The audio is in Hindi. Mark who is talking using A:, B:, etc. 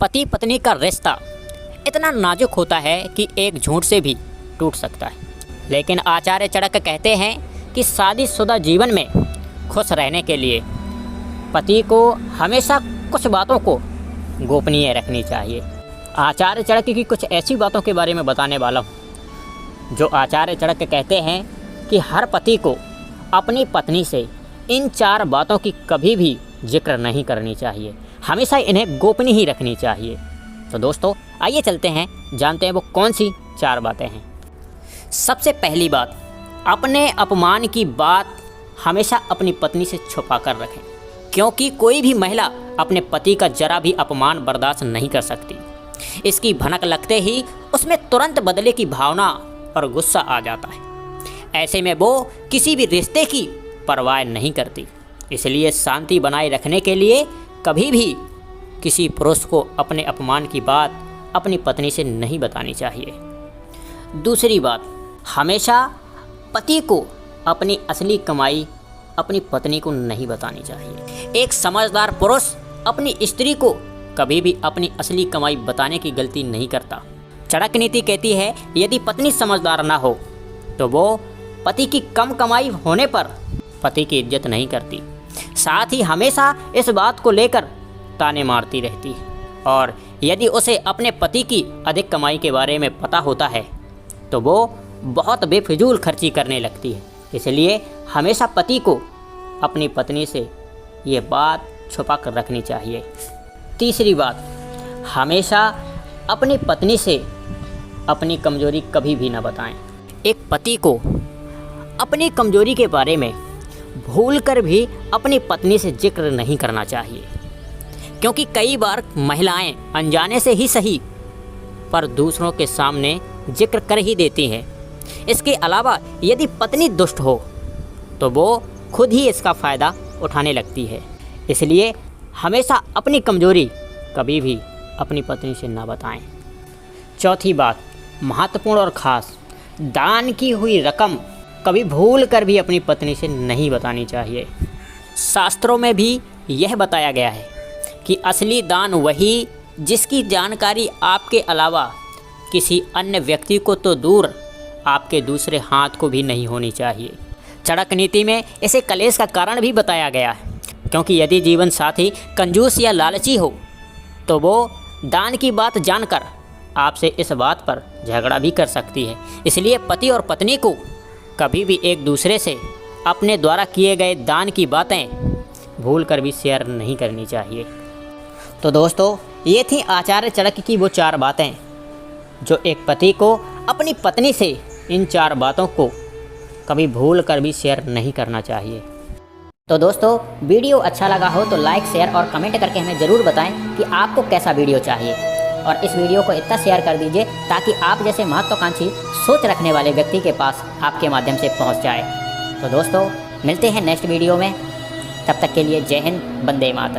A: पति पत्नी का रिश्ता इतना नाजुक होता है कि एक झूठ से भी टूट सकता है। लेकिन आचार्य चरक कहते हैं कि शादीशुदा जीवन में खुश रहने के लिए पति को हमेशा कुछ बातों को गोपनीय रखनी चाहिए। आचार्य चरक की कुछ ऐसी बातों के बारे में बताने वाला हूँ जो आचार्य चरक कहते हैं कि हर पति को अपनी पत्नी से इन 4 बातों की कभी भी जिक्र नहीं करनी चाहिए, हमेशा इन्हें गोपनीय ही रखनी चाहिए। तो दोस्तों आइए चलते हैं, जानते हैं वो कौन सी 4 बातें हैं। सबसे पहली बात, अपने अपमान की बात हमेशा अपनी पत्नी से छुपा कर रखें, क्योंकि कोई भी महिला अपने पति का जरा भी अपमान बर्दाश्त नहीं कर सकती। इसकी भनक लगते ही उसमें तुरंत बदले की भावना और गुस्सा आ जाता है। ऐसे में वो किसी भी रिश्ते की परवाह नहीं करती। इसलिए शांति बनाए रखने के लिए कभी भी किसी पुरुष को अपने अपमान की बात अपनी पत्नी से नहीं बतानी चाहिए। दूसरी बात, हमेशा पति को अपनी असली कमाई अपनी पत्नी को नहीं बतानी चाहिए। एक समझदार पुरुष अपनी स्त्री को कभी भी अपनी असली कमाई बताने की गलती नहीं करता। चरक नीति कहती है यदि पत्नी समझदार ना हो तो वो पति की कम कमाई होने पर पति की इज्जत नहीं करती, साथ ही हमेशा इस बात को लेकर ताने मारती रहती है। और यदि उसे अपने पति की अधिक कमाई के बारे में पता होता है तो वो बहुत बेफिजूल खर्ची करने लगती है। इसलिए हमेशा पति को अपनी पत्नी से ये बात छुपा कर रखनी चाहिए। तीसरी बात, हमेशा अपनी पत्नी से अपनी कमजोरी कभी भी ना बताएं। एक पति को अपनी कमजोरी के बारे में भूलकर भी अपनी पत्नी से जिक्र नहीं करना चाहिए, क्योंकि कई बार महिलाएं अनजाने से ही सही पर दूसरों के सामने जिक्र कर ही देती हैं। इसके अलावा यदि पत्नी दुष्ट हो तो वो खुद ही इसका फ़ायदा उठाने लगती है। इसलिए हमेशा अपनी कमजोरी कभी भी अपनी पत्नी से ना बताएं। चौथी बात, महत्वपूर्ण और ख़ास, दान की हुई रकम कभी भूल कर भी अपनी पत्नी से नहीं बतानी चाहिए। शास्त्रों में भी यह बताया गया है कि असली दान वही जिसकी जानकारी आपके अलावा किसी अन्य व्यक्ति को तो दूर आपके दूसरे हाथ को भी नहीं होनी चाहिए। चरक नीति में इसे कलेश का कारण भी बताया गया है, क्योंकि यदि जीवन साथी कंजूस या लालची हो तो वो दान की बात जानकर आपसे इस बात पर झगड़ा भी कर सकती है। इसलिए पति और पत्नी को कभी भी एक दूसरे से अपने द्वारा किए गए दान की बातें भूल कर भी शेयर नहीं करनी चाहिए। तो दोस्तों ये थी आचार्य चरक की वो 4 बातें जो एक पति को अपनी पत्नी से इन 4 बातों को कभी भूल कर भी शेयर नहीं करना चाहिए। तो दोस्तों वीडियो अच्छा लगा हो तो लाइक, शेयर और कमेंट करके हमें ज़रूर बताएं कि आपको कैसा वीडियो चाहिए, और इस वीडियो को इतना शेयर कर दीजिए ताकि आप जैसे महत्वाकांक्षी सोच रखने वाले व्यक्ति के पास आपके माध्यम से पहुंच जाए। तो दोस्तों मिलते हैं नेक्स्ट वीडियो में, तब तक के लिए जय हिंद, वंदे मातरम।